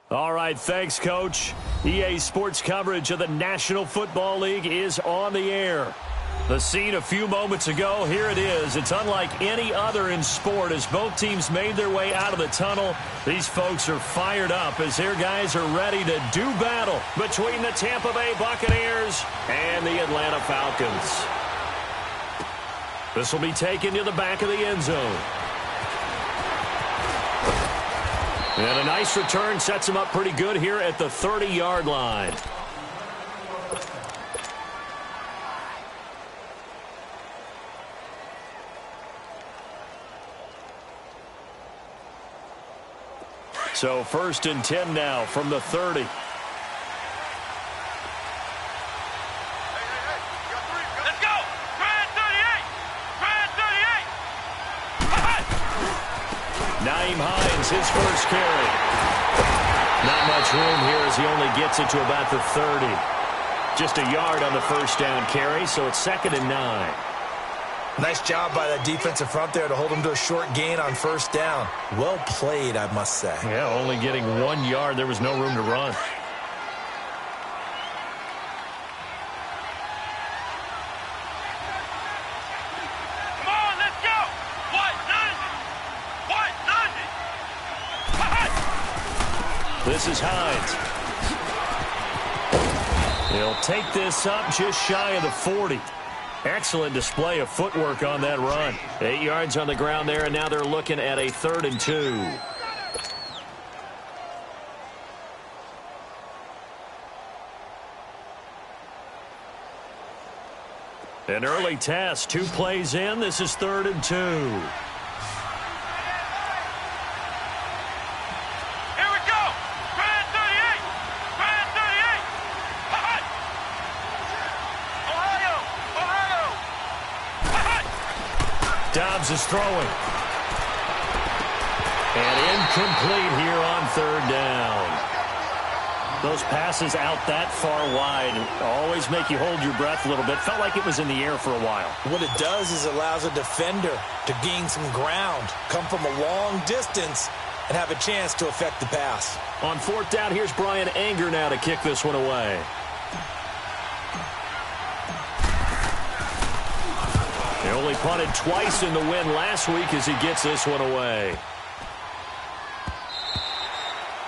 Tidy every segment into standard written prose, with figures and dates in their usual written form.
All right, thanks, Coach. EA Sports coverage of the National Football League is on the air. The scene a few moments ago, here it is. It's unlike any other in sport as both teams made their way out of the tunnel. These folks are fired up as their guys are ready to do battle between the Tampa Bay Buccaneers and the Atlanta Falcons. This will be taken to the back of the end zone. And a nice return sets him up pretty good here at the 30-yard line. So 1st and 10 now from the 30. Let's go! Brad 38! Brad 38! Naeem Hines, his first carry. Not much room here as he only gets it to about the 30. Just a yard on the first down carry, so it's 2nd and 9. Nice job by that defensive front there to hold him to a short gain on 1st down. Well played, I must say. Yeah, only getting 1 yard. There was no room to run. Come on, let's go! What? This is Hines. He'll take this up just shy of the 40. Excellent display of footwork on that run. 8 yards on the ground there, and now they're looking at a 3rd and 2. An early test, 2 plays in. This is 3rd and 2. Dobbs is throwing. And incomplete here on 3rd down. Those passes out that far wide always make you hold your breath a little bit. Felt like it was in the air for a while. What it does is allows a defender to gain some ground, come from a long distance, and have a chance to affect the pass. On 4th down, here's Brian Anger now to kick this one away. They only punted twice in the win last week as he gets this one away.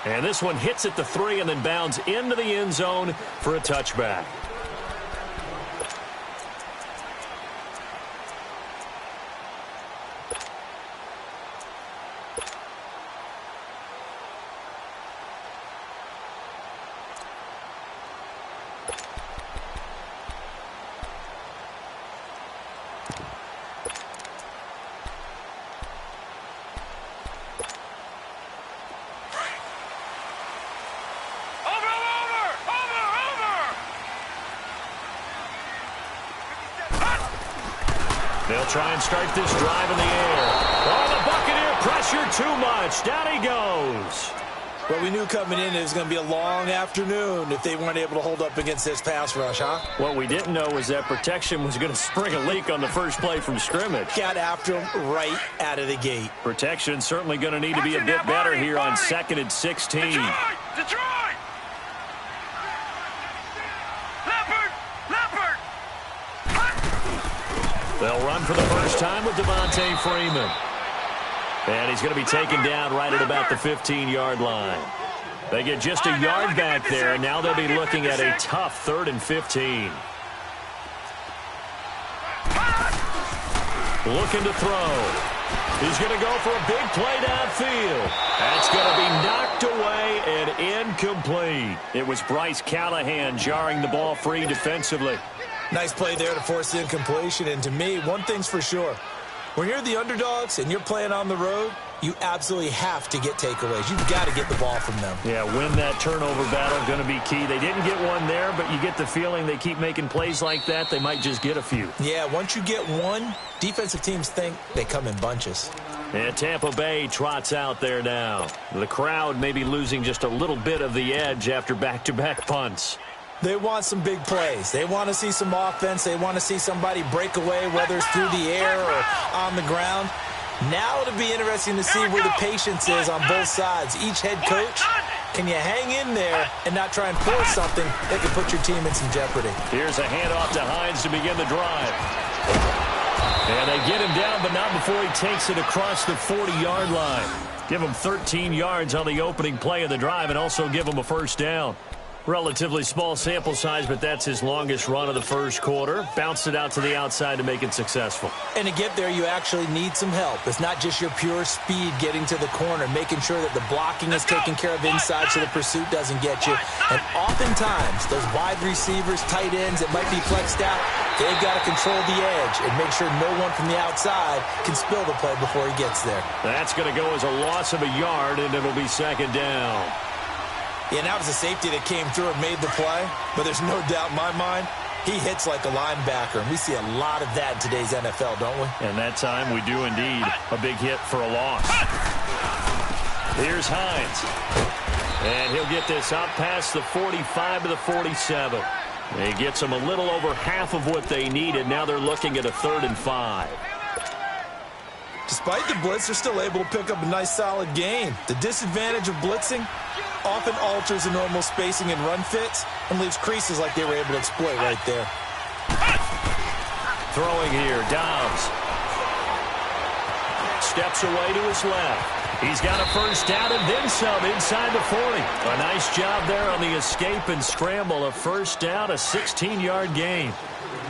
And this one hits at the 3 and then bounds into the end zone for a touchback. They'll try and start this drive in the air. Oh, the Buccaneer pressure too much. Down he goes. Well, we knew coming in it was going to be a long afternoon if they weren't able to hold up against this pass rush, huh? What we didn't know was that protection was going to spring a leak on the first play from scrimmage. Got after him right out of the gate. Protection certainly going to need to be a bit better here on 2nd and 16. Detroit! They'll run for the first time with Devontae Freeman. And he's going to be taken down right at about the 15-yard line. They get just a yard back there, and now they'll be looking at a tough 3rd and 15. Looking to throw. He's going to go for a big play downfield. That's going to be knocked away and incomplete. It was Bryce Callahan jarring the ball free defensively. Nice play there to force the incompletion. And to me, one thing's for sure. When you're the underdogs and you're playing on the road, you absolutely have to get takeaways. You've got to get the ball from them. Yeah, win that turnover battle, going to be key. They didn't get one there, but you get the feeling they keep making plays like that, they might just get a few. Yeah, once you get one, defensive teams think they come in bunches. And Tampa Bay trots out there now. The crowd may be losing just a little bit of the edge after back-to-back punts. They want some big plays. They want to see some offense. They want to see somebody break away, whether it's through the air or on the ground. Now it'll be interesting to see where the patience is on both sides. Each head coach Can you hang in there and not try and force something that could put your team in some jeopardy? Here's a handoff to Hines to begin the drive. And they get him down, but not before he takes it across the 40-yard line. Give him 13 yards on the opening play of the drive and also give him a first down. Relatively small sample size, but that's his longest run of the first quarter. Bounced it out to the outside to make it successful. And to get there, you actually need some help. It's not just your pure speed getting to the corner, making sure that the blocking is taken care of inside so the pursuit doesn't get you. And oftentimes, those wide receivers, tight ends that might be flexed out, they've got to control the edge and make sure no one from the outside can spill the play before he gets there. That's going to go as a loss of a yard, and it'll be second down. Yeah, and that was a safety that came through and made the play, but there's no doubt in my mind, he hits like a linebacker, and we see a lot of that in today's NFL, don't we? And that time we do indeed. A big hit for a loss. Here's Hines. And he'll get this out past the 45 to the 47. He gets them a little over half of what they needed. Now they're looking at a 3rd and 5. Despite the blitz, they're still able to pick up a nice solid gain. The disadvantage of blitzing often alters the normal spacing and run fits and leaves creases like they were able to exploit right there. Throwing here, Dobbs. Steps away to his left. He's got a first down and then some inside the 40. A nice job there on the escape and scramble. A first down, a 16-yard gain.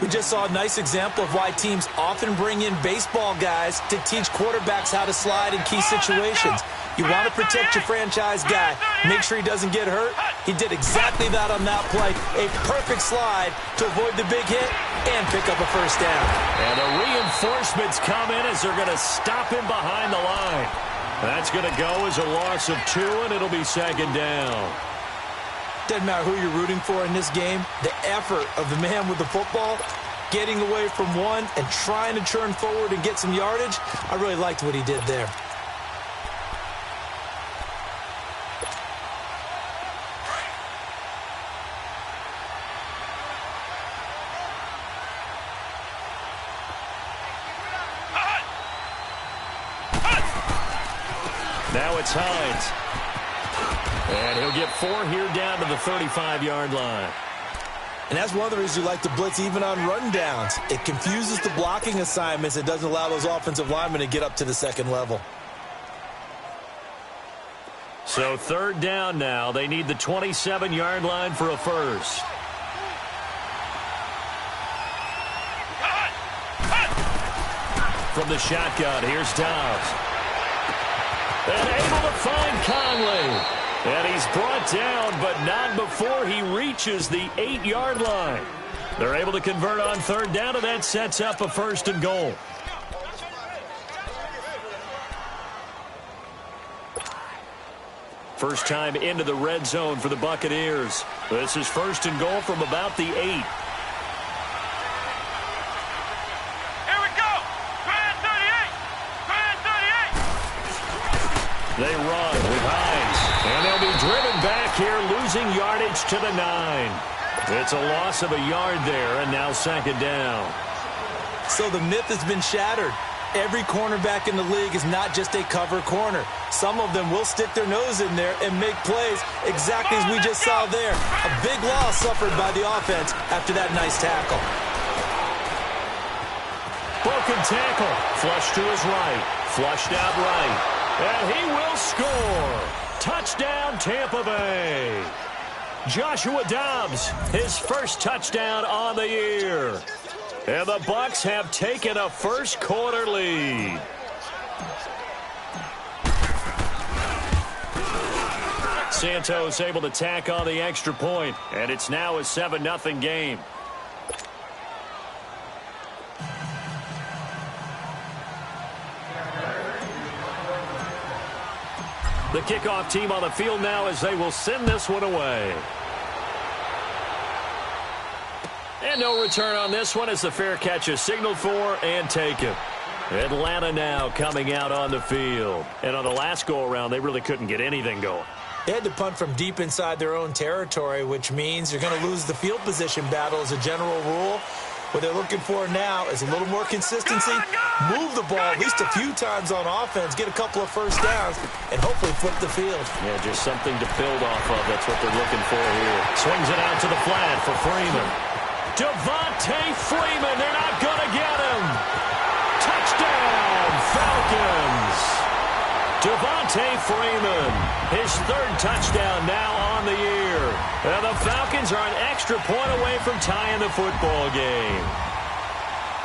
We just saw a nice example of why teams often bring in baseball guys to teach quarterbacks how to slide in key situations. You want to protect your franchise guy. Make sure he doesn't get hurt. He did exactly that on that play. A perfect slide to avoid the big hit and pick up a first down. And the reinforcements come in as they're going to stop him behind the line. That's going to go as a loss of 2, and it'll be second down. Doesn't matter who you're rooting for in this game. The effort of the man with the football, getting away from one and trying to turn forward and get some yardage, I really liked what he did there. Now it's Hines. And he'll get 4 here down to the 35-yard line. And that's one of the reasons you like to blitz even on rundowns. It confuses the blocking assignments. It doesn't allow those offensive linemen to get up to the second level. So 3rd down now. They need the 27-yard line for a first. From the shotgun, here's Dobbs. And able to find Conley. And he's brought down, but not before he reaches the 8-yard line. They're able to convert on 3rd down, and that sets up a 1st and goal. First time into the red zone for the Buccaneers. This is 1st and goal from about the 8. They run with Hines, and they'll be driven back here, losing yardage to the 9. It's a loss of a yard there, and now 2nd down. So the myth has been shattered. Every cornerback in the league is not just a cover corner. Some of them will stick their nose in there and make plays exactly as we just saw there. A big loss suffered by the offense after that nice tackle. Broken tackle, flush to his right, flushed out right. And he will score. Touchdown, Tampa Bay. Joshua Dobbs, his first touchdown on the year. And the Bucs have taken a first quarter lead. Santos able to tack on the extra point, and it's now a 7-0 game. The kickoff team on the field now as they will send this one away. And no return on this one as the fair catch is signaled for and taken. Atlanta now coming out on the field. And on the last go-around, they really couldn't get anything going. They had to punt from deep inside their own territory, which means you're going to lose the field position battle as a general rule. What they're looking for now is a little more consistency, move the ball at least a few times on offense, get a couple of first downs, and hopefully flip the field. Yeah, just something to build off of. That's what they're looking for here. Swings it out to the flat for Freeman. Devontae Freeman, they're not going to get him. Touchdown, Falcons. Devontae Freeman, his third touchdown now on the year. And the Falcons are an extra point away from tying the football game.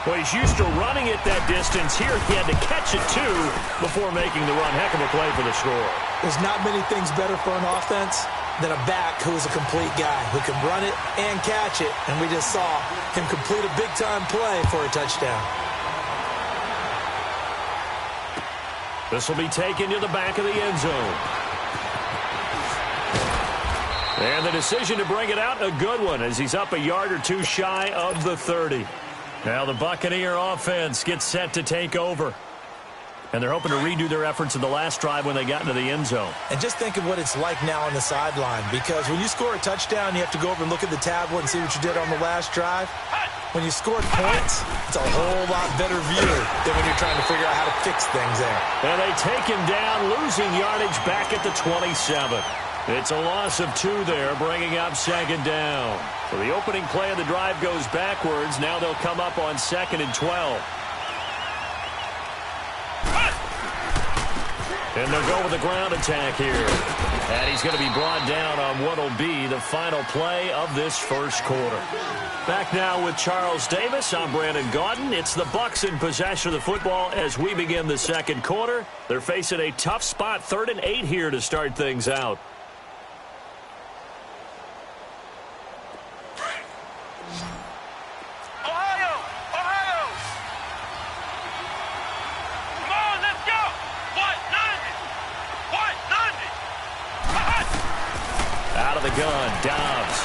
Well, he's used to running it that distance. Here he had to catch it, too, before making the run. Heck of a play for the score. There's not many things better for an offense than a back who is a complete guy, who can run it and catch it. And we just saw him complete a big-time play for a touchdown. This will be taken to the back of the end zone. And the decision to bring it out, a good one, as he's up a yard or two shy of the 30. Now the Buccaneer offense gets set to take over. And they're hoping to redo their efforts in the last drive when they got into the end zone. And just think of what it's like now on the sideline, because when you score a touchdown, you have to go over and look at the tablet and see what you did on the last drive. When you scored points, it's a whole lot better view than when you're trying to figure out how to fix things there. And they take him down, losing yardage back at the 27. It's a loss of 2 there, bringing up second down. So the opening play of the drive goes backwards. Now they'll come up on 2nd and 12. And they'll go with the ground attack here. And he's going to be brought down on what will be the final play of this first quarter. Back now with Charles Davis. I'm Brandon Gaudin. It's the Bucs in possession of the football as we begin the second quarter. They're facing a tough spot, 3rd and 8 here to start things out. Gun, Dobbs.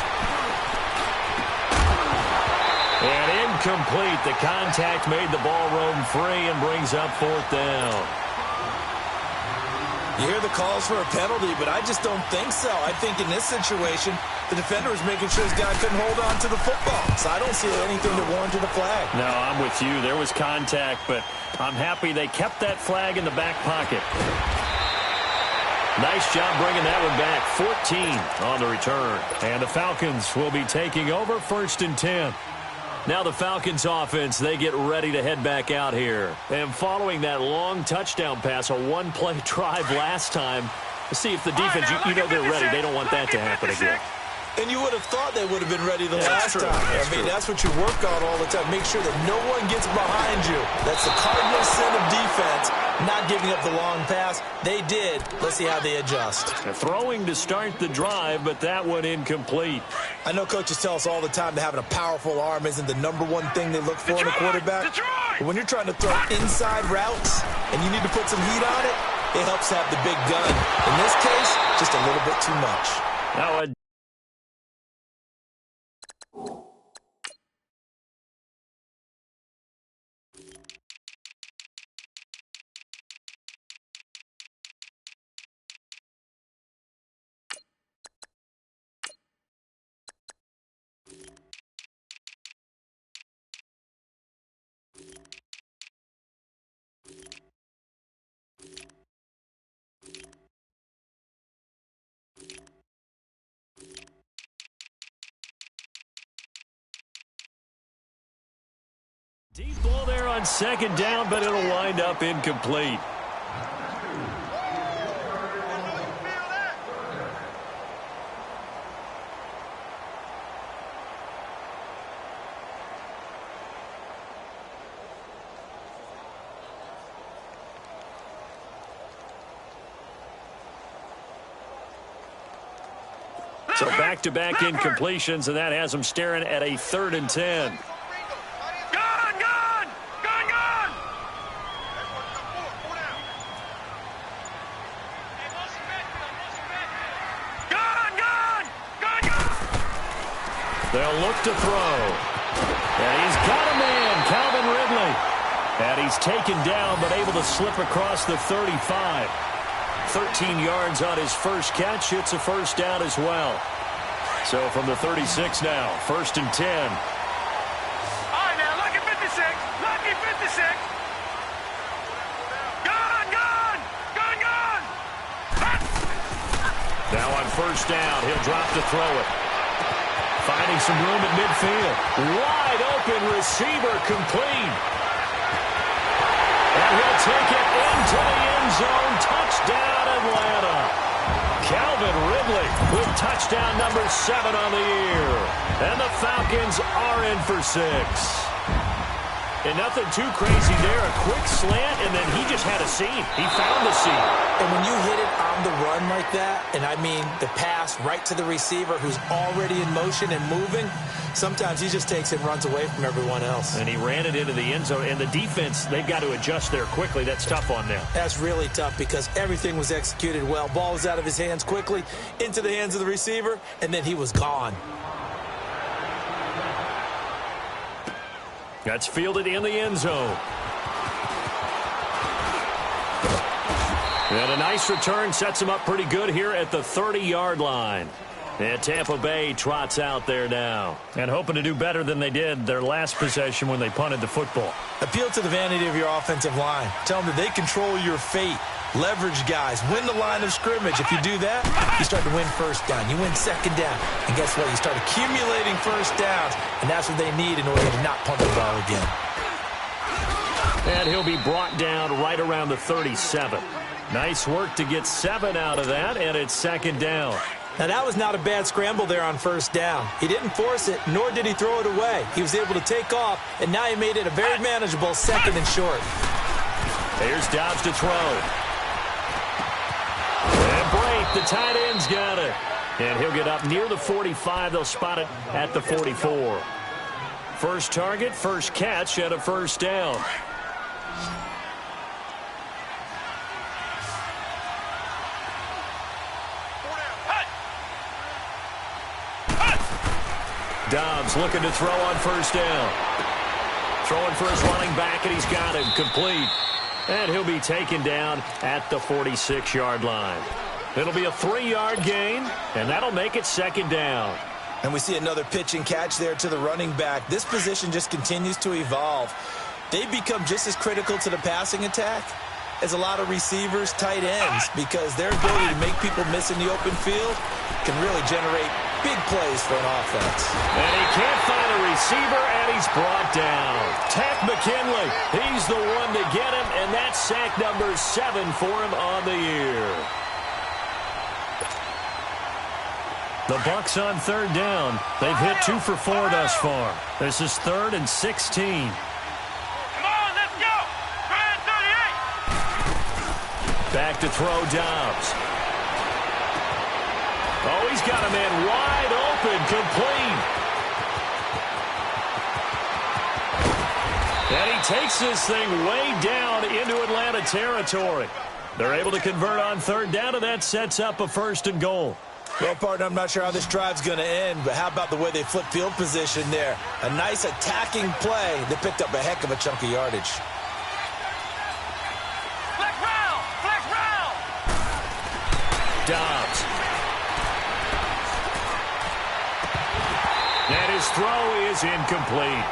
And incomplete. The contact made the ball roam free and brings up 4th down. You hear the calls for a penalty, but I just don't think so. I think in this situation, the defender was making sure his guy couldn't hold on to the football. So I don't see anything that warranted a flag. No, I'm with you. There was contact, but I'm happy they kept that flag in the back pocket. Nice job bringing that one back. 14 on the return. And the Falcons will be taking over 1st and 10. Now the Falcons offense, they get ready to head back out here. And following that long touchdown pass, a one-play drive last time, let's see if the defense, you know they're ready. They don't want that to happen again. And you would have thought they would have been ready the last time. That's what you work on all the time. Make sure that no one gets behind you. That's the cardinal sin of defense, not giving up the long pass. They did. Let's see how they adjust. Throwing to start the drive, but that one incomplete. I know coaches tell us all the time that having a powerful arm isn't the #1 thing they look for in a quarterback. But when you're trying to throw inside routes and you need to put some heat on it, it helps to have the big gun. In this case, just a little bit too much. Now deep ball there on 2nd down, but it'll wind up incomplete. So back-to-back incompletions, and that has them staring at a 3rd and 10. They'll look to throw. And he's got a man, Calvin Ridley. And he's taken down, but able to slip across the 35. 13 yards on his first catch. It's a first down as well. So from the 36 now, 1st and 10. Now on first down, he'll drop to throw it. Finding some room at midfield. Wide open receiver complete. And he'll take it into the end zone. Touchdown, Atlanta. Calvin Ridley with touchdown number 7 on the year. And the Falcons are in for 6. And nothing too crazy there. A quick slant, and then he just had a seam. He found the seam. And when you hit it on the run like that, and I mean the pass right to the receiver who's already in motion and moving, sometimes he just takes it and runs away from everyone else. And he ran it into the end zone. And the defense, they've got to adjust there quickly. That's tough on them. That's really tough because everything was executed well. Ball was out of his hands quickly, into the hands of the receiver, and then he was gone. That's fielded in the end zone. And a nice return sets him up pretty good here at the 30-yard line. And Tampa Bay trots out there now. And hoping to do better than they did their last possession when they punted the football. Appeal to the vanity of your offensive line. Tell them that they control your fate. Leverage guys. Win the line of scrimmage. If you do that, you start to win first down. You win second down. And guess what? You start accumulating first downs. And that's what they need in order to not punt the ball again. And he'll be brought down right around the 37. Nice work to get 7 out of that, and it's second down. Now, that was not a bad scramble there on first down. He didn't force it, nor did he throw it away. He was able to take off, and now he made it a very manageable second and short. Here's Dobbs to throw. And Brate, the tight end's got it. And he'll get up near the 45. They'll spot it at the 44. First target, first catch, and a first down. Dobbs looking to throw on first down. Throwing for his running back, and he's got him complete. And he'll be taken down at the 46-yard line. It'll be a 3-yard gain, and that'll make it second down. And we see another pitch and catch there to the running back. This position just continues to evolve. They become just as critical to the passing attack as a lot of receivers, tight ends, because their ability to make people miss in the open field can really generate big plays for an offense. And he can't find a receiver, and he's brought down. Takk McKinley, he's the one to get him, and that's sack number 7 for him on the year. The Bucks on third down. They've hit 2 for 4 thus far. This is 3rd and 16. Come on, let's go! Try it, 38! Back to throw Dobbs. Oh, he's got a man wide open, complete. And he takes this thing way down into Atlanta territory. They're able to convert on third down, and that sets up a 1st and goal. Well, partner, I'm not sure how this drive's going to end, but how about the way they flip field position there? A nice attacking play that picked up a heck of a chunk of yardage. Flex round! Flex round! Dobbs. And his throw is incomplete.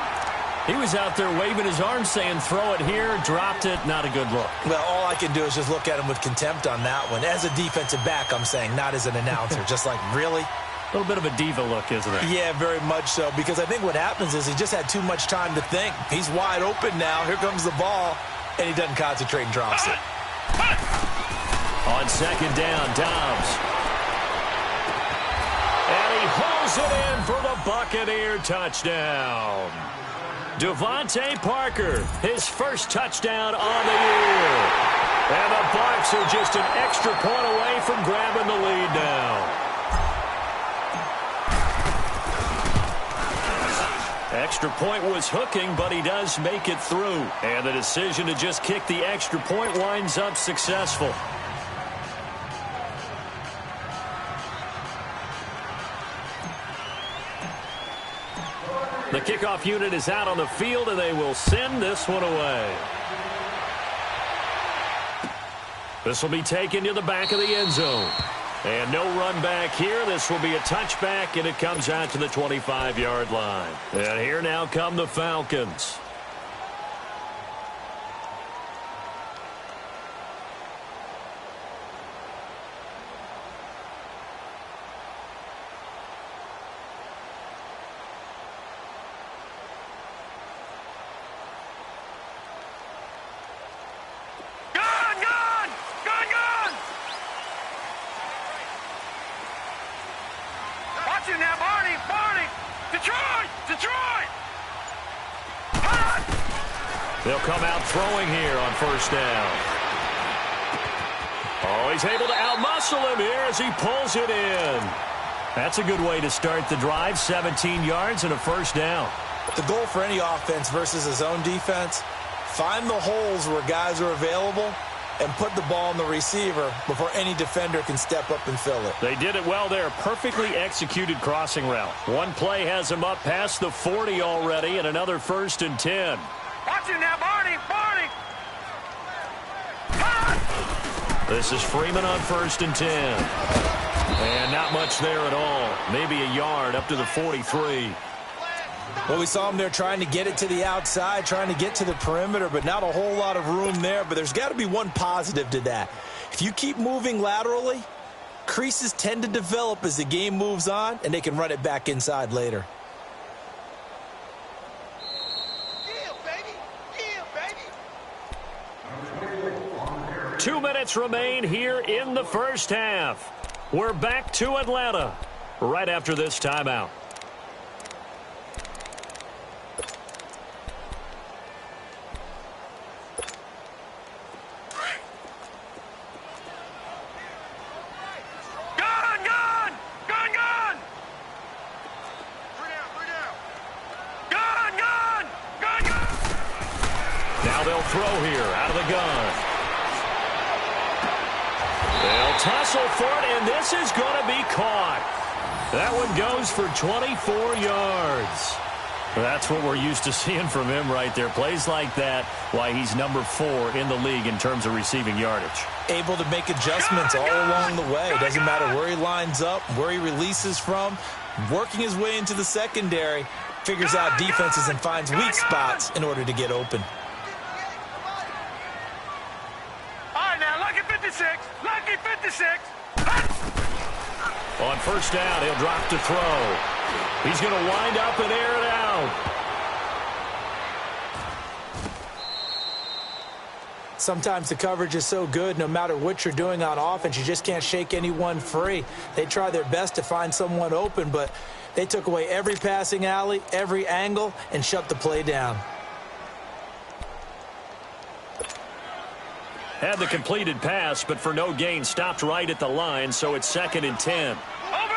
He was out there waving his arms saying, throw it here, dropped it, not a good look. Well, all I can do is just look at him with contempt on that one. As a defensive back, I'm saying, not as an announcer. Just like, really? A little bit of a diva look, isn't it? Yeah, very much so, because I think what happens is he just had too much time to think. He's wide open now. Here comes the ball, and he doesn't concentrate and drops it. On second down, Dobbs. And he hauls it in for the Buccaneer touchdown. Devontae Parker, his first touchdown on the year. And the Bucs are just an extra point away from grabbing the lead now. Extra point was hooking, but he does make it through. And the decision to just kick the extra point winds up successful. The kickoff unit is out on the field, and they will send this one away. This will be taken to the back of the end zone. And no run back here. This will be a touchback, and it comes out to the 25-yard line. And here now come the Falcons. Detroit! Detroit! They'll come out throwing here on first down. Oh, he's able to outmuscle him here as he pulls it in. That's a good way to start the drive. 17 yards and a first down. The goal for any offense versus a zone defense, find the holes where guys are available and put the ball on the receiver before any defender can step up and fill it. They did it well there. Perfectly executed crossing route. One play has him up past the 40 already, and another 1st and 10. Watch him now, Barney! Barney! This is Freeman on 1st and 10. And not much there at all. Maybe a yard up to the 43. Well, we saw him there trying to get it to the outside, trying to get to the perimeter, but not a whole lot of room there. But there's got to be one positive to that. If you keep moving laterally, creases tend to develop as the game moves on, and they can run it back inside later. Yeah, baby! Yeah, baby! 2 minutes remain here in the first half. We're back to Atlanta right after this timeout. Now they'll throw here out of the gun. They'll tussle for it, and this is going to be caught. That one goes for 24 yards. That's what we're used to seeing from him right there. Plays like that, why he's number 4 in the league in terms of receiving yardage. Able to make adjustments all along the way. Doesn't matter where he lines up, where he releases from. Working his way into the secondary, figures out defenses and finds weak spots in order to get open. Lucky 56! Lucky 56! On first down, he'll drop to throw. He's going to wind up and air it out. Sometimes the coverage is so good, no matter what you're doing on offense, you just can't shake anyone free. They try their best to find someone open, but they took away every passing alley, every angle, and shut the play down. Had the completed pass, but for no gain, stopped right at the line, so it's 2nd and 10. Over!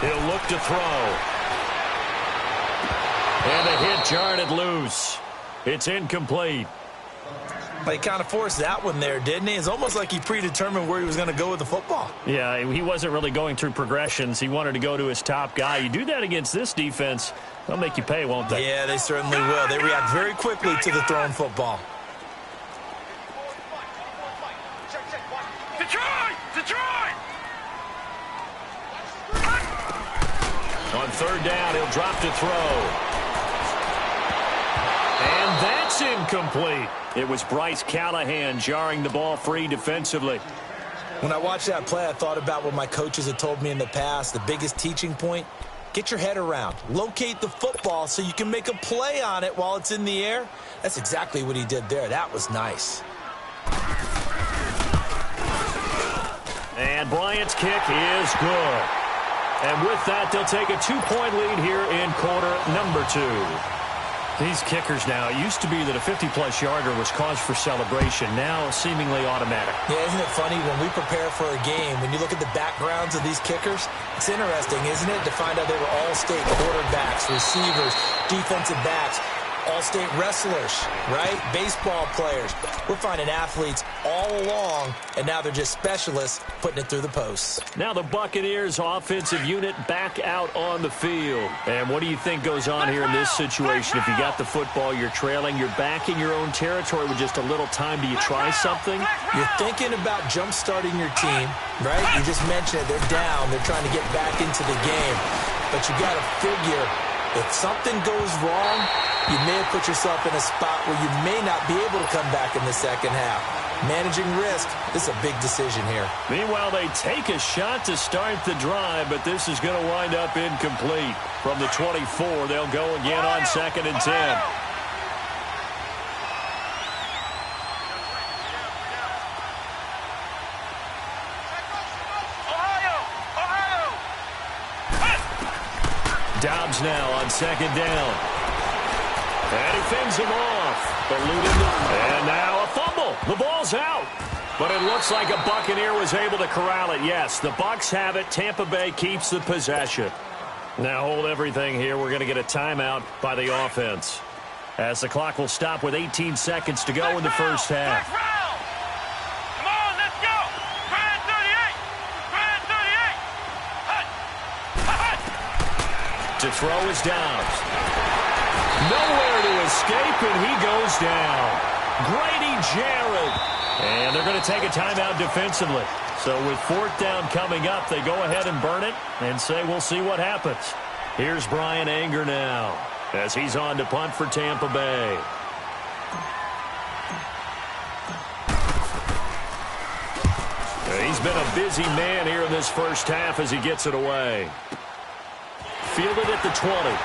He'll look to throw. And the hit jarred it loose. It's incomplete. He kind of forced that one there, didn't he? It's almost like he predetermined where he was going to go with the football. Yeah, he wasn't really going through progressions. He wanted to go to his top guy. You do that against this defense, they'll make you pay, won't they? Yeah, they certainly will. They react very quickly to the thrown football. Detroit! Detroit! On 3rd down, he'll drop to throw. And that's incomplete. It was Bryce Callahan jarring the ball free defensively. When I watched that play, I thought about what my coaches had told me in the past. The biggest teaching point, get your head around. Locate the football so you can make a play on it while it's in the air. That's exactly what he did there. That was nice. And Bryant's kick is good. And with that, they'll take a 2-point lead here in quarter number 2. These kickers now, it used to be that a 50-plus yarder was cause for celebration. Now, seemingly automatic. Yeah, isn't it funny when we prepare for a game, when you look at the backgrounds of these kickers, it's interesting, isn't it, to find out they were all-state quarterbacks, receivers, defensive backs, all-state wrestlers, right? Baseball players. We're finding athletes all along, and now they're just specialists putting it through the posts. Now the Buccaneers offensive unit back out on the field. And what do you think goes on here in this situation? If you got the football, you're trailing, you're back in your own territory with just a little time. Do you try something? You're thinking about jump-starting your team, right? You just mentioned it. They're down. They're trying to get back into the game. But you got to figure, if something goes wrong, you may have put yourself in a spot where you may not be able to come back in the second half. Managing risk, this is a big decision here. Meanwhile, they take a shot to start the drive, but this is going to wind up incomplete. From the 24, they'll go again on 2nd and 10. Dobbs now on second down. And he fends him off. And now a fumble. The ball's out. But it looks like a Buccaneer was able to corral it. Yes, the Bucs have it. Tampa Bay keeps the possession. Now hold everything here. We're going to get a timeout by the offense, as the clock will stop with 18 seconds to go in the first half. Come on, let's go. Grand 38. Grand 38. To throw is Dobbs. Nowhere to escape, and he goes down. Grady Jarrett. And they're going to take a timeout defensively. So with fourth down coming up, they go ahead and burn it and say we'll see what happens. Here's Brian Anger now as he's on to punt for Tampa Bay. He's been a busy man here in this first half as he gets it away. Fielded at the 20.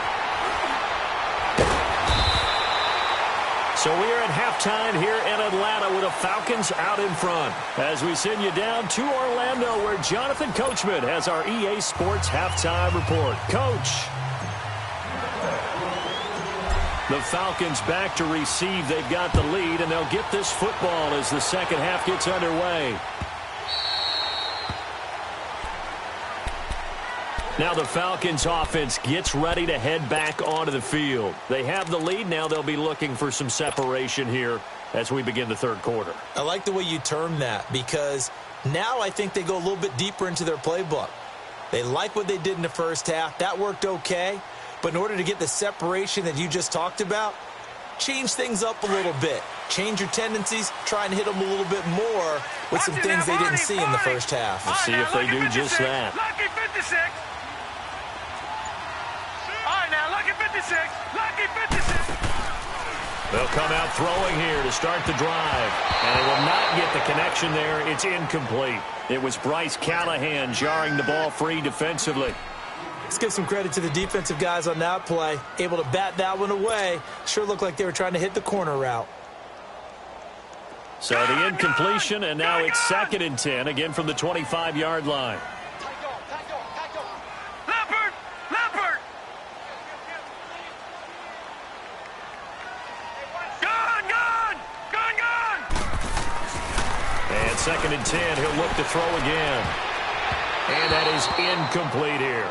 So we are at halftime here in Atlanta with the Falcons out in front, as we send you down to Orlando, where Jonathan Coachman has our EA Sports halftime report. Coach. The Falcons back to receive. They've got the lead, and they'll get this football as the second half gets underway. Now the Falcons offense gets ready to head back onto the field. They have the lead. Now they'll be looking for some separation here as we begin the third quarter. I like the way you term that, because now I think they go a little bit deeper into their playbook. They like what they did in the first half. That worked okay. But in order to get the separation that you just talked about, change things up a little bit. Change your tendencies. Try and hit them a little bit more with some things they didn't see in the first half. We'll see if they do just that. Lucky 56. All right, now, lucky 56. Lucky 56. They'll come out throwing here to start the drive. And they will not get the connection there. It's incomplete. It was Bryce Callahan jarring the ball free defensively. Let's give some credit to the defensive guys on that play. Able to bat that one away. Sure looked like they were trying to hit the corner route. So the incompletion, and now it's 2nd and 10, again from the 25-yard line. Leopard! Leopard! Gun! Gun! Gun! Gun! And 2nd and 10, he'll look to throw again. And that is incomplete here.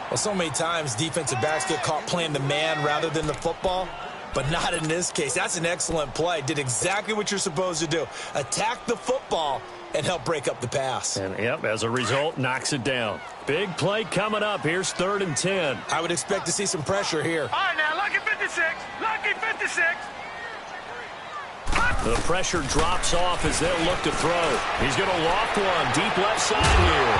Well, so many times defensive backs get caught playing the man rather than the football, but not in this case. That's an excellent play. Did exactly what you're supposed to do. Attack the football and help break up the pass. And, yep, as a result, knocks it down. Big play coming up. Here's 3rd and 10. I would expect to see some pressure here. All right, now, lucky 56. Lucky 56. The pressure drops off as they'll look to throw. He's going to loft one deep left side here.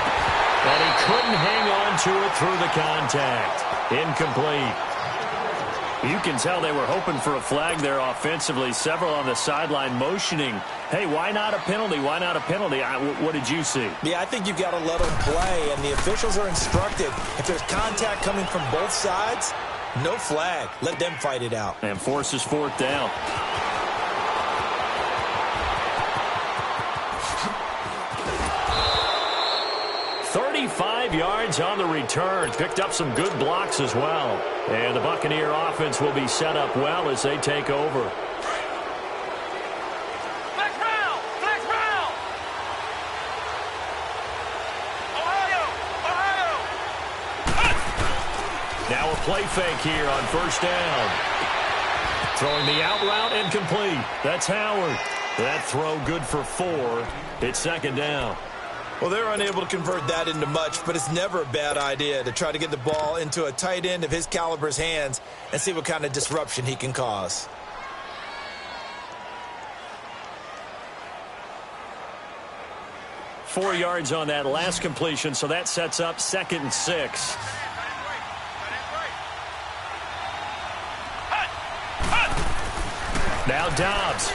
And he couldn't hang on to it through the contact. Incomplete. You can tell they were hoping for a flag there offensively. Several on the sideline motioning, hey, why not a penalty? Why not a penalty? What did you see? Yeah, I think you've got to let them play, and the officials are instructed. If there's contact coming from both sides, no flag. Let them fight it out. And forces 4th down. Yards on the return. Picked up some good blocks as well. And the Buccaneer offense will be set up well as they take over. Flex round! Flex round! Ohio! Ohio! Now a play fake here on 1st down. Throwing the out route and complete. That's Howard. That throw good for 4. It's 2nd down. Well, they're unable to convert that into much, but it's never a bad idea to try to get the ball into a tight end of his caliber's hands and see what kind of disruption he can cause. Four yards on that last completion, so that sets up 2nd and 6. Now Dobbs.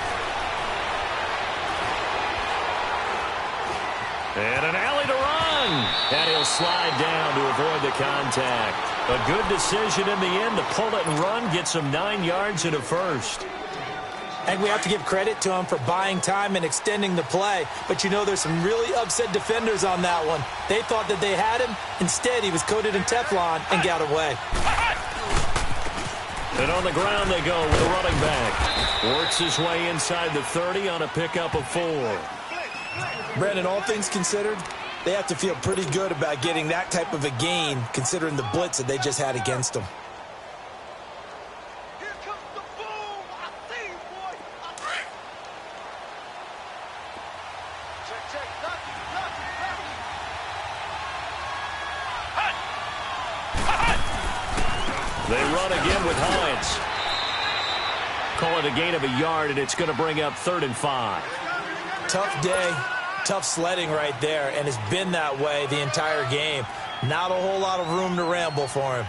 And an alley to run. And he'll slide down to avoid the contact. A good decision in the end to pull it and run. Get some 9 yards and a first. And we have to give credit to him for buying time and extending the play. But you know there's some really upset defenders on that one. They thought that they had him. Instead, he was coated in Teflon and got away. And on the ground they go with a running back. Works his way inside the 30 on a pickup of 4. Brandon, all things considered, they have to feel pretty good about getting that type of a gain considering the blitz that they just had against them. They run again with Hines. Call it a gain of a yard, and it's going to bring up 3rd and 5. Tough day, tough sledding right there, and it's been that way the entire game. Not a whole lot of room to ramble for him.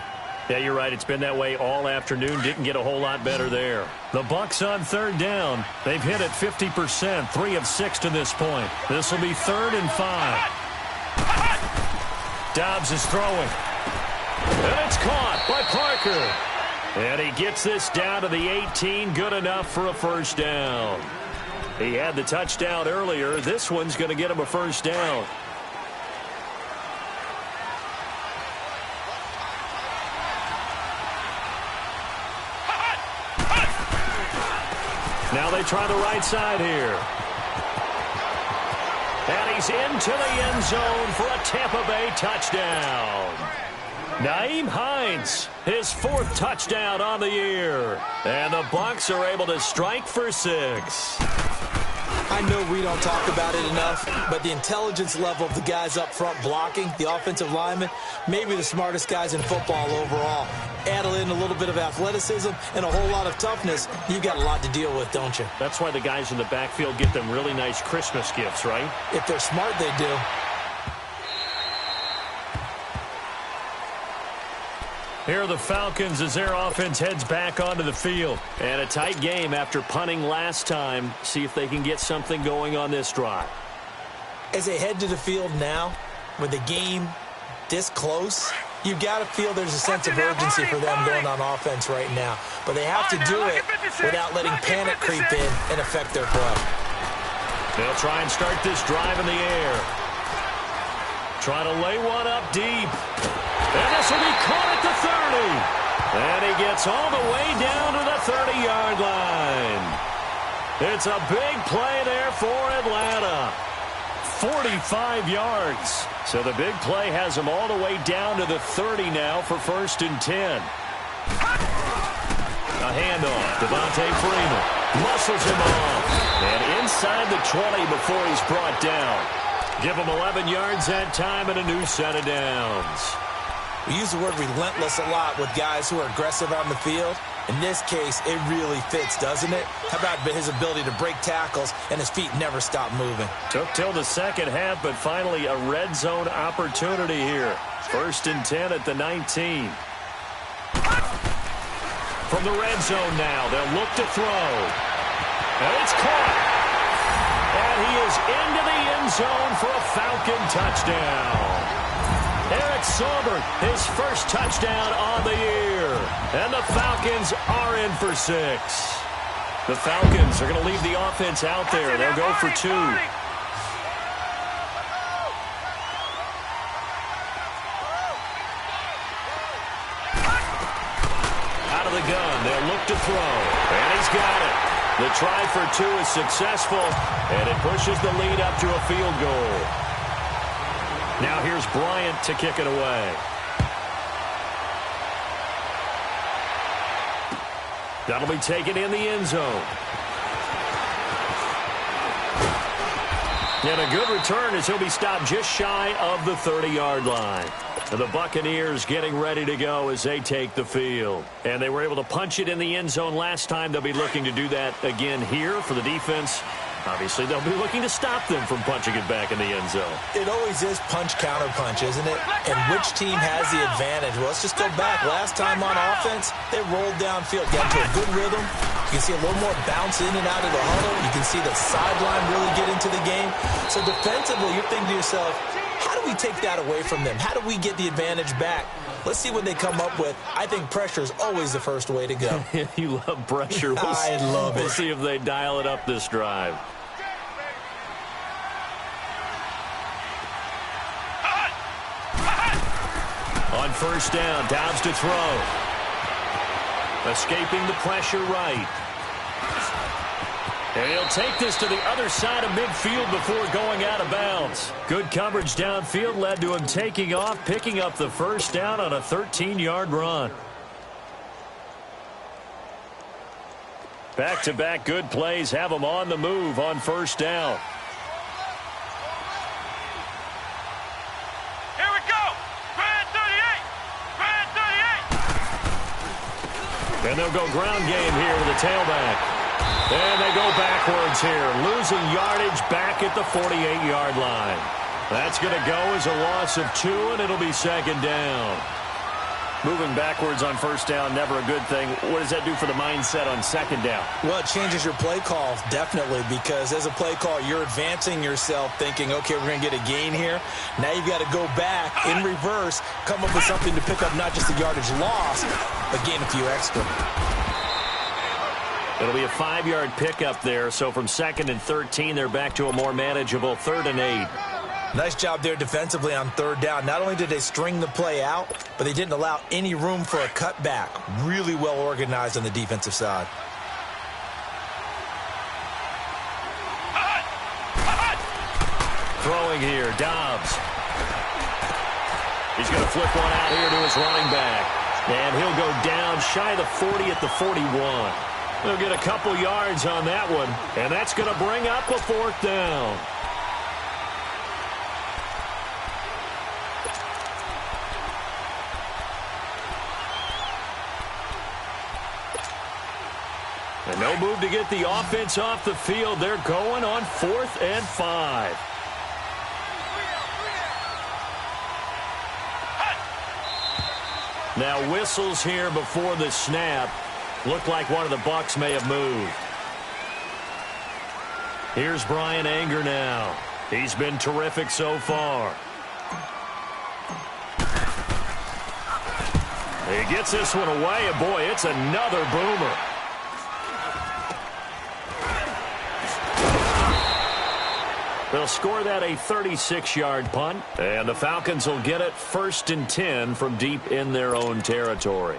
Yeah, you're right. It's been that way all afternoon. Didn't get a whole lot better there. The Bucs on 3rd down. They've hit it 50%, 3 of 6 to this point. This will be 3rd and 5. Dobbs is throwing. And it's caught by Parker. And he gets this down to the 18. Good enough for a first down. He had the touchdown earlier. This one's going to get him a first down. Now they try the right side here. And he's into the end zone for a Tampa Bay touchdown. Nyheim Hines, his 4th touchdown on the year. And the Bucs are able to strike for 6. I know we don't talk about it enough, but the intelligence level of the guys up front blocking, the offensive linemen, maybe the smartest guys in football overall. Add in a little bit of athleticism and a whole lot of toughness, you've got a lot to deal with, don't you? That's why the guys in the backfield get them really nice Christmas gifts, right? If they're smart, they do. Here are the Falcons as their offense heads back onto the field. And a tight game after punting last time. See if they can get something going on this drive. As they head to the field now, with the game this close, you've got to feel there's a sense of urgency for them going on offense right now. But they have to do it without letting panic creep in and affect their play. They'll try and start this drive in the air. Try to lay one up deep. And this will be caught at the 30. And he gets all the way down to the 30-yard line. It's a big play there for Atlanta. 45 yards. So the big play has him all the way down to the 30 now for 1st and 10. A handoff. Devontae Freeman muscles him off. And inside the 20 before he's brought down. Give him 11 yards that time and a new set of downs. We use the word relentless a lot with guys who are aggressive on the field. In this case, it really fits, doesn't it? How about his ability to break tackles and his feet never stop moving? Took till the second half, but finally a red zone opportunity here. 1st and 10 at the 19. From the red zone now, they'll look to throw. And it's caught. And he is into the end zone for a Falcon touchdown. Eric Saubert, his 1st touchdown on the year. And the Falcons are in for 6. The Falcons are going to leave the offense out there. They'll go for 2. Out of the gun, they'll look to throw. And he's got it. The try for 2 is successful, and it pushes the lead up to a field goal. Now here's Bryant to kick it away. That'll be taken in the end zone. And a good return as he'll be stopped just shy of the 30-yard line. And the Buccaneers getting ready to go as they take the field. And they were able to punch it in the end zone last time. They'll be looking to do that again here for the defense. Obviously, they'll be looking to stop them from punching it back in the end zone. It always is punch-counter-punch, isn't it? And which team has the advantage? Well, let's just go back. Last time on offense, they rolled downfield, got into a good rhythm. You can see a little more bounce in and out of the huddle. You can see the sideline really get into the game. So defensively, you're thinking to yourself, how do we take that away from them? How do we get the advantage back? Let's see what they come up with. I think pressure is always the first way to go. You love pressure. I love it. We'll see if they dial it up this drive. On first down, Dobbs to throw. Escaping the pressure right. And he'll take this to the other side of midfield before going out of bounds. Good coverage downfield led to him taking off, picking up the first down on a 13-yard run. Back-to-back good plays have him on the move on first down. Here we go. Grand 38. Grand 38. And they'll go ground game here with a tailback. And they go backwards here, losing yardage back at the 48-yard line. That's going to go as a loss of 2, and it'll be second down. Moving backwards on first down, never a good thing. What does that do for the mindset on second down? Well, it changes your play call, definitely, because as a play call, you're advancing yourself thinking, okay, we're going to get a gain here. Now you've got to go back in reverse, come up with something to pick up not just the yardage loss, but gain a few extra. It'll be a 5-yard pickup there, so from 2nd and 13, they're back to a more manageable 3rd and 8. Nice job there defensively on 3rd down. Not only did they string the play out, but they didn't allow any room for a cutback. Really well organized on the defensive side. Throwing here, Dobbs. He's going to flip one out here to his running back. And he'll go down shy of the 40 at the 41. They'll get a couple yards on that one, and that's going to bring up a 4th down. And no move to get the offense off the field. They're going on 4th and 5. Now whistles here before the snap. Looked like one of the Bucs may have moved. Here's Brian Anger now. He's been terrific so far. He gets this one away, and boy, it's another boomer. They'll score that a 36-yard punt, and the Falcons will get it 1st and 10 from deep in their own territory.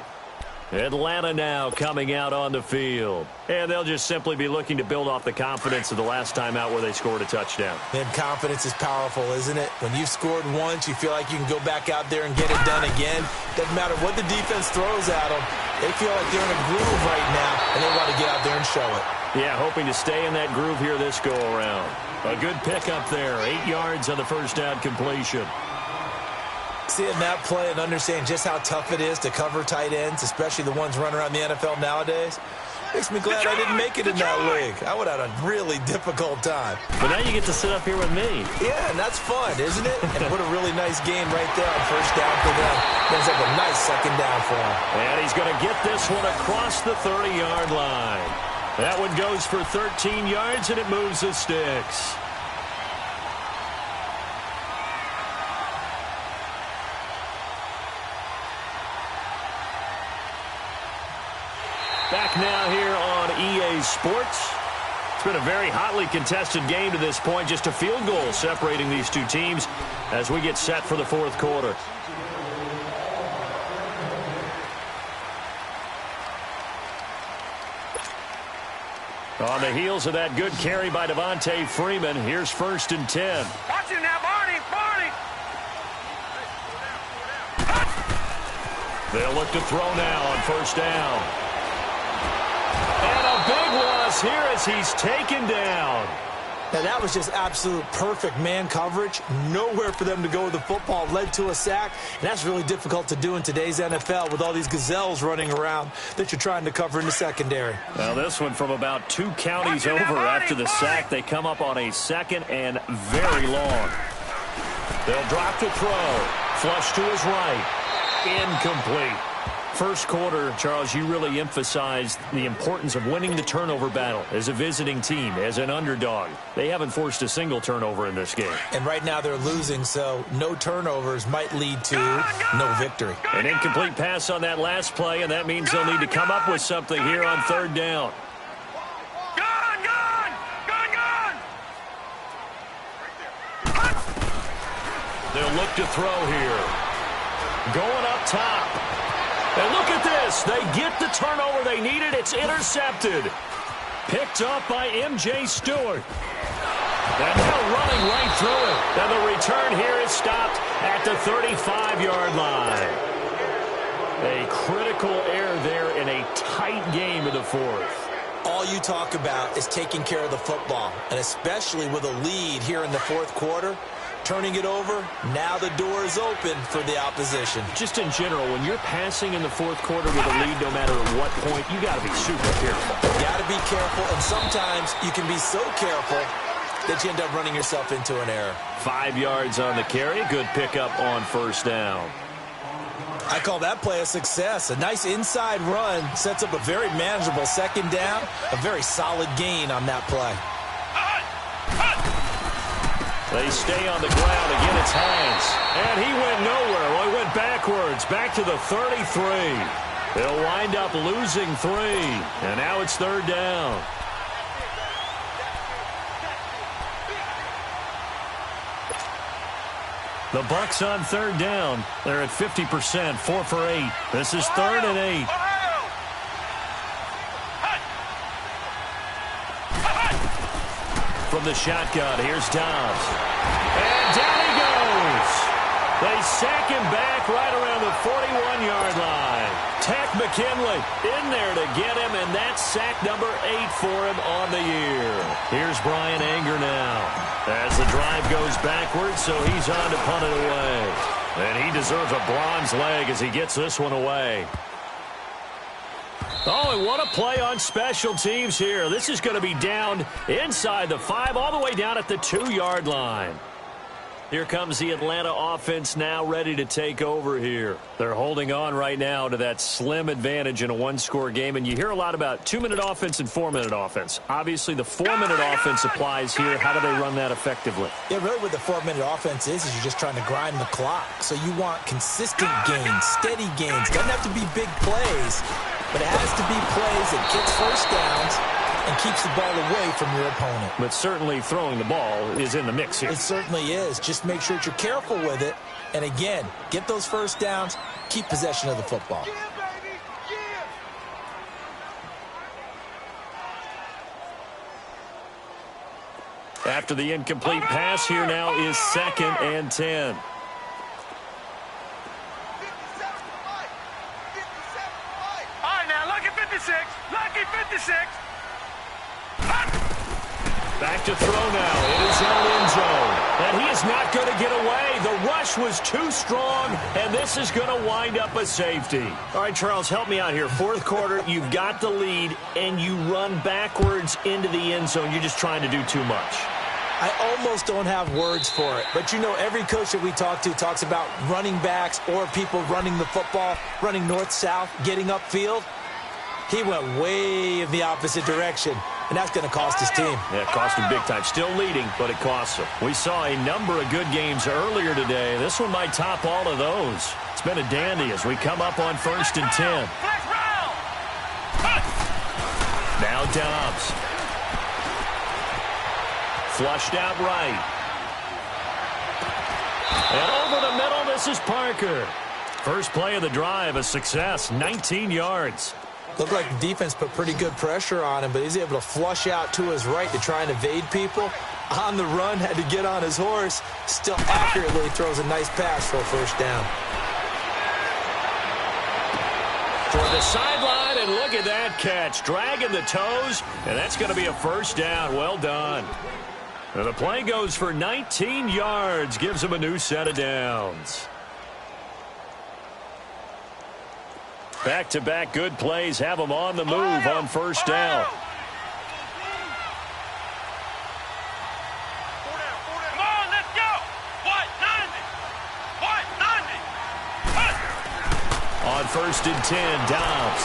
Atlanta now coming out on the field. And they'll just simply be looking to build off the confidence of the last time out where they scored a touchdown. And confidence is powerful, isn't it? When you've scored once, you feel like you can go back out there and get it done again. Doesn't matter what the defense throws at them. They feel like they're in a groove right now, and they want to get out there and show it. Yeah, hoping to stay in that groove here this go-around. A good pickup there. 8 yards on the first down completion. Seeing that play and understanding just how tough it is to cover tight ends, especially the ones running around the NFL nowadays, makes me glad I didn't make it in that league. I would have had a really difficult time. But now you get to sit up here with me. Yeah, and that's fun, isn't it? And what a really nice game right there on first down for them. Brings up a nice second down for him. And he's going to get this one across the 30-yard line. That one goes for 13 yards, and it moves the sticks. Back now here on EA Sports. It's been a very hotly contested game to this point. Just a field goal separating these two teams as we get set for the 4th quarter. On the heels of that good carry by Devontae Freeman, here's 1st and 10. Watch him now, Barney. Barney. They'll look to throw now on first down. And a big loss here as he's taken down. Now, that was just absolute perfect man coverage. Nowhere for them to go with the football. Led to a sack. And that's really difficult to do in today's NFL with all these gazelles running around that you're trying to cover in the secondary. Now, this one from about 2 counties over after the sack. They come up on a 2nd and very long. They'll drop to throw. Flush to his right. Incomplete. First quarter, Charles, you really emphasized the importance of winning the turnover battle as a visiting team, as an underdog. They haven't forced a single turnover in this game. And right now they're losing, so no turnovers might lead to no victory. An incomplete pass on that last play, and that means they'll need to come up with something here on third down. They'll look to throw here. Going up top. And look at this. They get the turnover they needed. It's intercepted. Picked up by M.J. Stewart. And now running right through it. And the return here is stopped at the 35-yard line. A critical error there in a tight game in the fourth. All you talk about is taking care of the football, and especially with a lead here in the fourth quarter. Turning it over, now the door is open for the opposition. Just in general, when you're passing in the fourth quarter with a lead, no matter at what point, you got to be super careful. You got to be careful, and sometimes you can be so careful that you end up running yourself into an error. 5 yards on the carry. Good pickup on first down. I call that play a success. A nice inside run sets up a very manageable second down. A very solid gain on that play. They stay on the ground. Again, it's Hines. And he went nowhere. Well, he went backwards, back to the 33. They'll wind up losing 3. And now it's third down. The Bucs on third down. They're at 50%, 4 for 8. This is third and 8. From the shotgun, here's Dobbs. And down he goes. They sack him back right around the 41-yard line. Tech McKinley in there to get him, and that's sack number 8 for him on the year. Here's Brian Anger now. As the drive goes backwards, so he's on to punt it away. And he deserves a bronze leg as he gets this one away. Oh, and what a play on special teams here. This is going to be down inside the 5, all the way down at the 2-yard line. Here comes the Atlanta offense now ready to take over here. They're holding on right now to that slim advantage in a one-score game, and you hear a lot about 2-minute offense and 4-minute offense. Obviously, the 4-minute offense applies here. How do they run that effectively? Yeah, really what the 4-minute offense is you're just trying to grind the clock. So you want consistent gains, steady gains. Doesn't have to be big plays, but it has to be plays that gets first downs and keeps the ball away from your opponent. But certainly throwing the ball is in the mix here. It certainly is. Just make sure that you're careful with it. And again, get those first downs, keep possession of the football. Yeah, baby. Yeah. After the incomplete pass, here now is 2nd and 10. 57 All right, now, lucky 56. Lucky 56. Back to throw now in his own end zone. And he is not going to get away. The rush was too strong, and this is going to wind up a safety. All right, Charles, help me out here. Fourth quarter, you've got the lead, and you run backwards into the end zone. You're just trying to do too much. I almost don't have words for it. But, you know, every coach that we talk to talks about running backs or people running the football, running north-south, getting upfield. He went way in the opposite direction, and that's going to cost his team. Yeah, it cost him big time. Still leading, but it costs him. We saw a number of good games earlier today. This one might top all of those. It's been a dandy as we come up on 1st and 10. Now Dobbs. Flushed out right. And over the middle, this is Parker. First play of the drive, a success, 19 yards. Looked like the defense put pretty good pressure on him, but he's able to flush out to his right to try and evade people. On the run, had to get on his horse. Still accurately throws a nice pass for a first down. For the sideline, and look at that catch. Dragging the toes, and that's going to be a first down. Well done. And the play goes for 19 yards, gives him a new set of downs. Back-to-back good plays have them on the move on first down. Come on, let's go. What? 90. What? 90. On 1st and 10, Dobbs.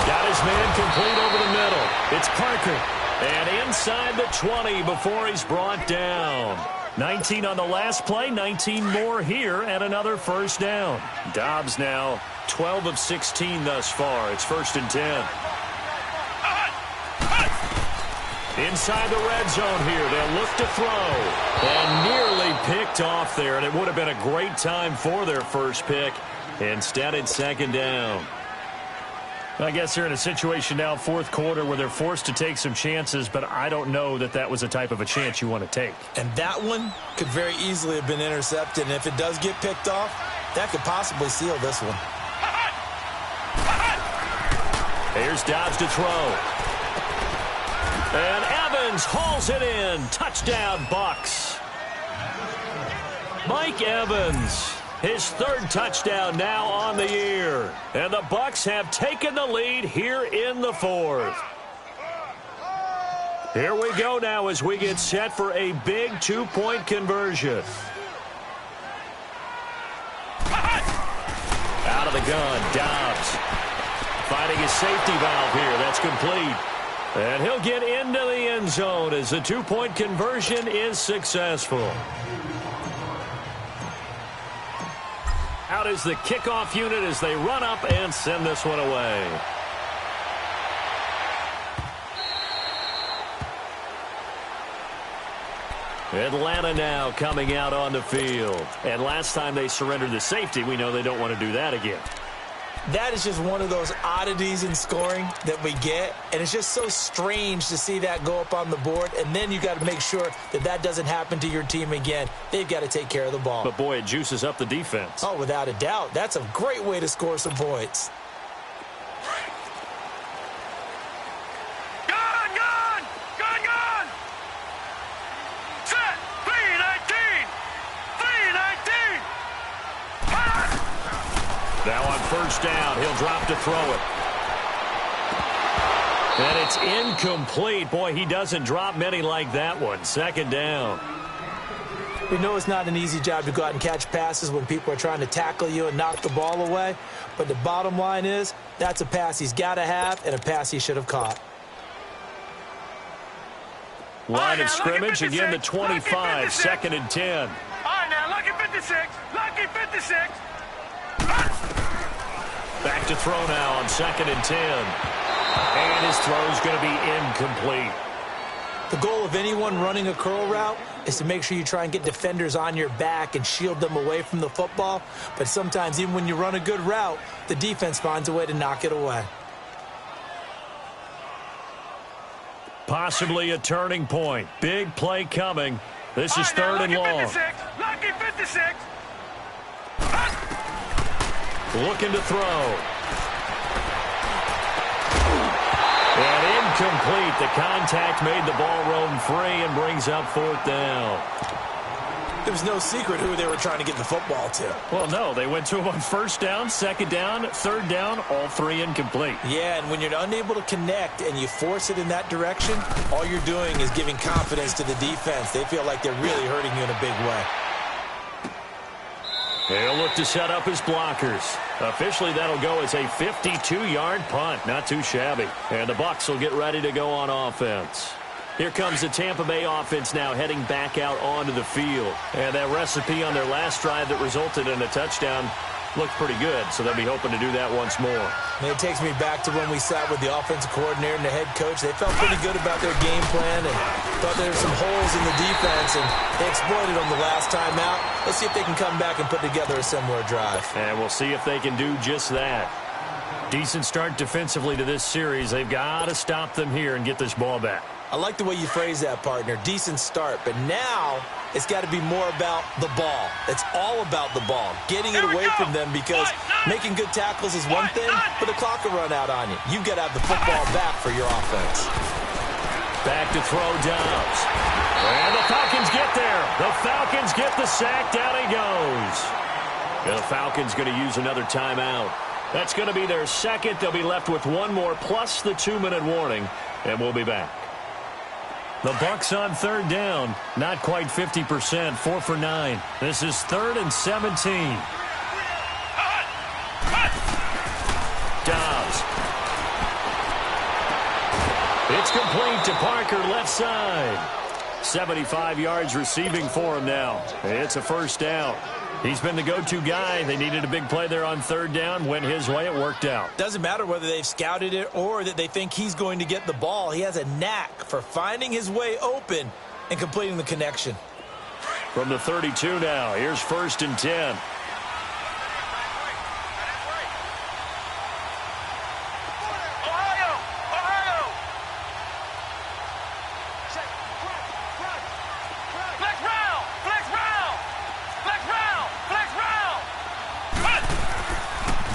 Got his man complete over the middle. It's Parker. And inside the 20 before he's brought down. 19 on the last play, 19 more here, and another first down. Dobbs now 12 of 16 thus far. It's 1st and 10. Inside the red zone here, they'll look to throw. And nearly picked off there, and it would have been a great time for their first pick. Instead, it's 2nd down. I guess they're in a situation now, 4th quarter, where they're forced to take some chances, but I don't know that that was the type of a chance you want to take. And that one could very easily have been intercepted, and if it does get picked off, that could possibly seal this one. Here's Dobbs to throw. And Evans hauls it in. Touchdown, Bucs. Mike Evans. His 3rd touchdown now on the year. And the Bucs have taken the lead here in the 4th. Here we go now as we get set for a big 2-point conversion. Out of the gun, Dobbs. Finding his safety valve here. That's complete. And he'll get into the end zone as the 2-point conversion is successful. Out is the kickoff unit as they run up and send this one away. Atlanta now coming out on the field. And last time they surrendered the safety, we know they don't want to do that again. That is just one of those oddities in scoring that we get, and it's just so strange to see that go up on the board, and then you got to make sure that that doesn't happen to your team again. They've got to take care of the ball. But, boy, it juices up the defense. Oh, without a doubt. That's a great way to score some points. Now on 1st down, he'll drop to throw it. And it's incomplete. Boy, he doesn't drop many like that one. 2nd down. We know it's not an easy job to go out and catch passes when people are trying to tackle you and knock the ball away. But the bottom line is, that's a pass he's got to have and a pass he should have caught. Line of scrimmage, again the 25, 2nd and 10. All right, now, lucky 56. Lucky 56. Back to throw now on 2nd and 10. And his throw's going to be incomplete. The goal of anyone running a curl route is to make sure you try and get defenders on your back and shield them away from the football. But sometimes, even when you run a good route, the defense finds a way to knock it away. Possibly a turning point. Big play coming. This is 3rd and long. 56. Lucky 56. Looking to throw. And incomplete. The contact made the ball roam free and brings up 4th down. There was no secret who they were trying to get the football to. Well, no. They went to him on 1st down, 2nd down, 3rd down, all 3 incomplete. Yeah, and when you're unable to connect and you force it in that direction, all you're doing is giving confidence to the defense. They feel like they're really hurting you in a big way. They'll look to set up his blockers. Officially, that'll go as a 52-yard punt. Not too shabby. And the Bucs will get ready to go on offense. Here comes the Tampa Bay offense now heading back out onto the field. And that recipe on their last drive that resulted in a touchdown looked pretty good, so they'll be hoping to do that once more. And it takes me back to when we sat with the offensive coordinator and the head coach. They felt pretty good about their game plan and thought there were some holes in the defense, and they exploited them the last time out. Let's see if they can come back and put together a similar drive. And we'll see if they can do just that. Decent start defensively to this series. They've got to stop them here and get this ball back. I like the way you phrase that, partner. Decent start, but now it's got to be more about the ball. It's all about the ball, getting it away from them, because making good tackles is one thing, but the clock will run out on you. You've got to have the football back for your offense. Back to throw Dobbs. And the Falcons get there. The Falcons get the sack. Down he goes. And the Falcons going to use another timeout. That's going to be their 2nd. They'll be left with one more plus the 2-minute warning, and we'll be back. The Bucs on 3rd down. Not quite 50%. 4 for 9. This is 3rd and 17. Dobbs. It's complete to Parker, left side. 75 yards receiving for him now. It's a first down. He's been the go-to guy. They needed a big play there on third down. Went his way. It worked out. Doesn't matter whether they've scouted it or that they think he's going to get the ball. He has a knack for finding his way open and completing the connection. From the 32 now, here's 1st and 10.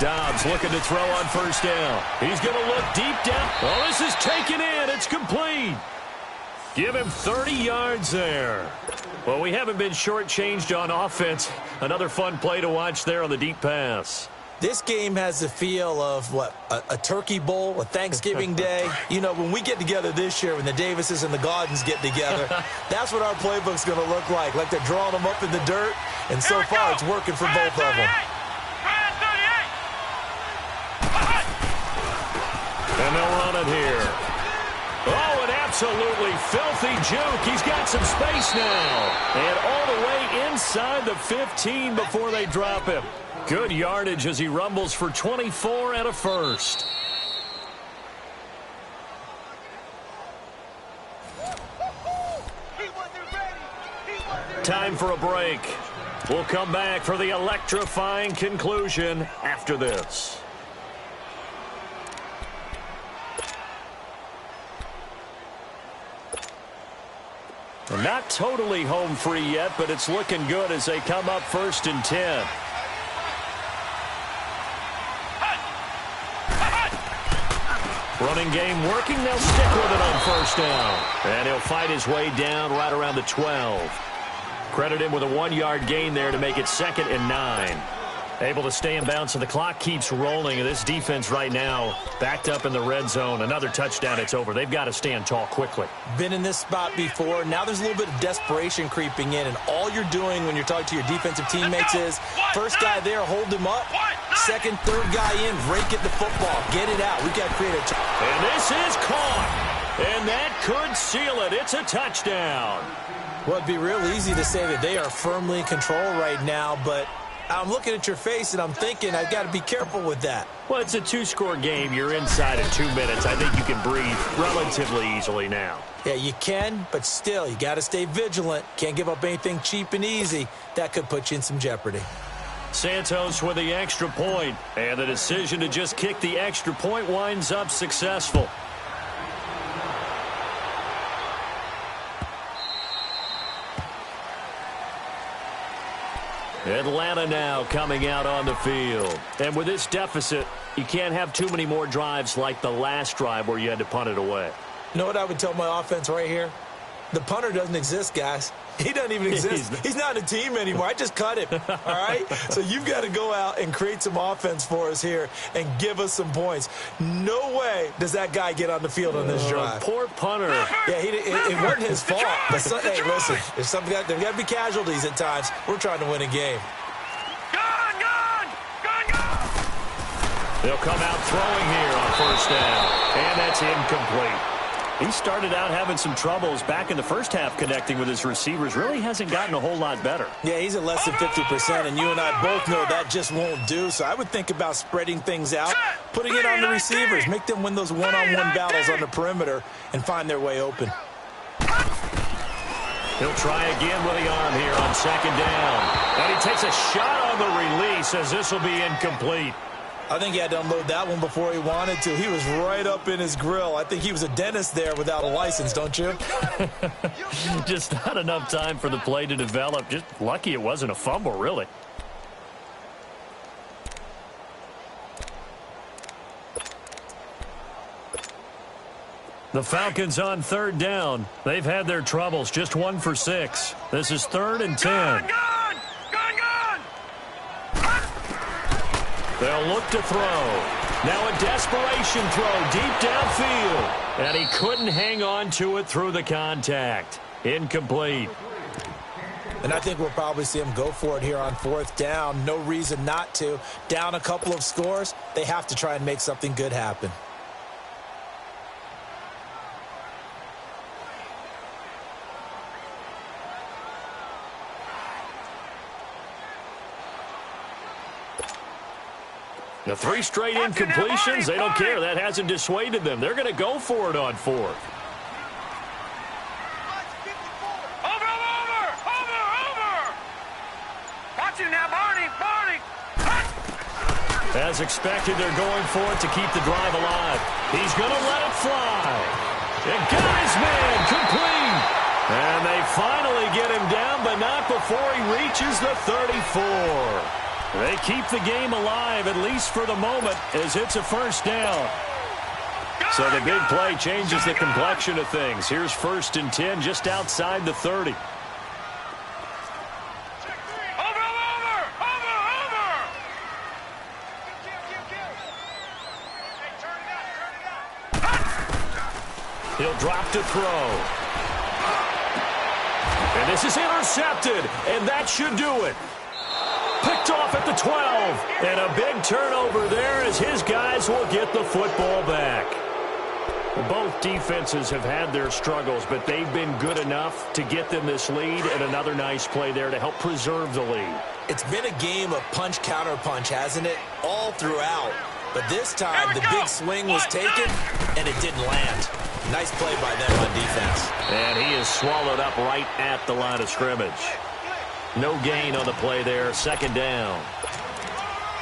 Dobbs looking to throw on first down. He's going to look deep down. Oh, this is taken in. It's complete. Give him 30 yards there. Well, we haven't been shortchanged on offense. Another fun play to watch there on the deep pass. This game has the feel of, what, a turkey bowl, a Thanksgiving day. You know, when we get together this year, when the Davises and the Gaudens get together, that's what our playbook's going to look like. Like they're drawing them up in the dirt, and so far it's working for both of them. And they'll run it here. Oh, an absolutely filthy juke. He's got some space now. And all the way inside the 15 before they drop him. Good yardage as he rumbles for 24 and a first. Time for a break. We'll come back for the electrifying conclusion after this. Not totally home free yet, but it's looking good as they come up 1st and 10. Running game working. They'll stick with it on first down. And he'll fight his way down right around the 12. Credit him with a 1-yard gain there to make it 2nd and 9. Able to stay in bounds, so the clock keeps rolling. And this defense right now backed up in the red zone. Another touchdown, it's over. They've got to stand tall quickly. Been in this spot before. Now there's a little bit of desperation creeping in. And all you're doing when you're talking to your defensive teammates is, first guy there, hold him up. Second, third guy in, rake at the football. Get it out. We've got to create a... And this is caught. And that could seal it. It's a touchdown. Well, it'd be real easy to say that they are firmly in control right now, but... I'm looking at your face, and I'm thinking I've got to be careful with that. Well, it's a 2-score game. You're inside of 2 minutes. I think you can breathe relatively easily now. Yeah, you can, but still, you got to stay vigilant. Can't give up anything cheap and easy. That could put you in some jeopardy. Santos with the extra point, and the decision to just kick the extra point winds up successful. Atlanta now coming out on the field. And with this deficit, you can't have too many more drives like the last drive where you had to punt it away. You know what I would tell my offense right here? The punter doesn't exist, guys. He doesn't even exist. He's not a team anymore. I just cut him, all right? So you've got to go out and create some offense for us here and give us some points. No way does that guy get on the field on this drive. Poor punter. Yeah, it wasn't his fault. But hey, listen, there's got to be casualties at times. We're trying to win a game. They'll come out throwing here on first down. And that's incomplete. He started out having some troubles back in the first half connecting with his receivers. Really hasn't gotten a whole lot better. Yeah, he's at less than 50%, and you and I both know that just won't do. So I would think about spreading things out, putting it on the receivers, make them win those one-on-one battles on the perimeter and find their way open. He'll try again with the arm here on second down. And he takes a shot on the release as this will be incomplete. I think he had to unload that one before he wanted to. He was right up in his grill. I think he was a dentist there without a license, don't you? Just not enough time for the play to develop. Just lucky it wasn't a fumble, really. The Falcons on third down. They've had their troubles. Just 1 for 6. This is 3rd and 10. They'll look to throw. Now a desperation throw deep downfield. And he couldn't hang on to it through the contact. Incomplete. And I think we'll probably see them go for it here on 4th down. No reason not to. Down a couple of scores, they have to try and make something good happen. The 3 straight incompletions, they don't care. That hasn't dissuaded them. They're going to go for it on 4th. Over! Watch it now, Barney! As expected, they're going for it to keep the drive alive. He's going to let it fly. And got his man complete. And they finally get him down, but not before he reaches the 34. They keep the game alive, at least for the moment, as it's a 1st down. So the big play changes the complexion of things. Here's 1st and 10 just outside the 30. Over! He'll drop to throw. And this is intercepted, and that should do it. Picked off at the 12, and a big turnover there as his guys will get the football back. Both defenses have had their struggles, but they've been good enough to get them this lead, and another nice play there to help preserve the lead. It's been a game of punch-counter-punch, hasn't it? All throughout. But this time, the big swing was taken, and it didn't land. Nice play by them on defense. And he is swallowed up right at the line of scrimmage. No gain on the play there, 2nd down.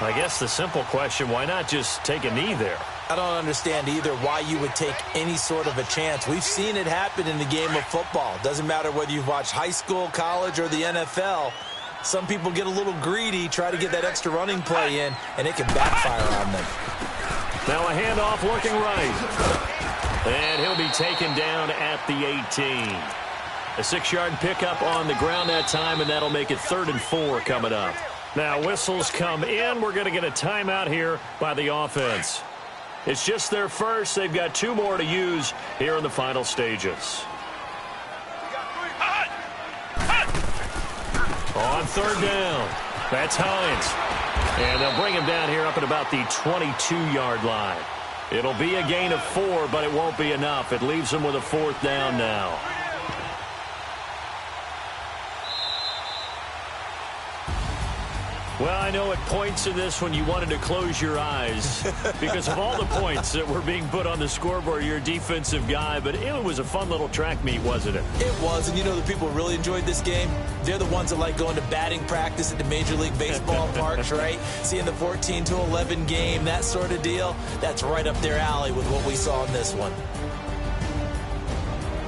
I guess the simple question, why not just take a knee there? I don't understand either why you would take any sort of a chance. We've seen it happen in the game of football. Doesn't matter whether you've watched high school, college, or the NFL. Some people get a little greedy, try to get that extra running play in, and it can backfire on them. Now a handoff looking right. And he'll be taken down at the 18. A 6-yard pickup on the ground that time, and that'll make it 3rd and 4 coming up. Now whistles come in. We're going to get a timeout here by the offense. It's just their first. They've got 2 more to use here in the final stages. On 3rd down, that's Hines. And they'll bring him down here up at about the 22-yard line. It'll be a gain of 4, but it won't be enough. It leaves them with a 4th down now. Well, I know at points in this one you wanted to close your eyes because of all the points that were being put on the scoreboard. You're a defensive guy, but it was a fun little track meet, wasn't it? It was, and you know the people who really enjoyed this game? They're the ones that like going to batting practice at the Major League Baseball parks, right? Seeing the 14-11 game, that sort of deal. That's right up their alley with what we saw in this one.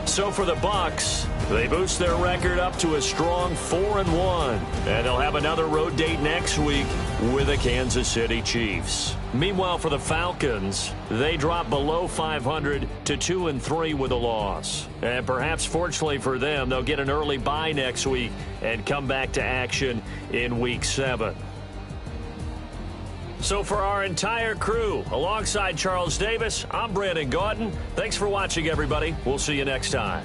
So for the Bucs, they boost their record up to a strong 4-1, and they'll have another road date next week with the Kansas City Chiefs. Meanwhile, for the Falcons, they drop below 500 to 2-3 with a loss. And perhaps fortunately for them, they'll get an early bye next week and come back to action in Week 7. So for our entire crew, alongside Charles Davis, I'm Brandon Gaudin. Thanks for watching, everybody. We'll see you next time.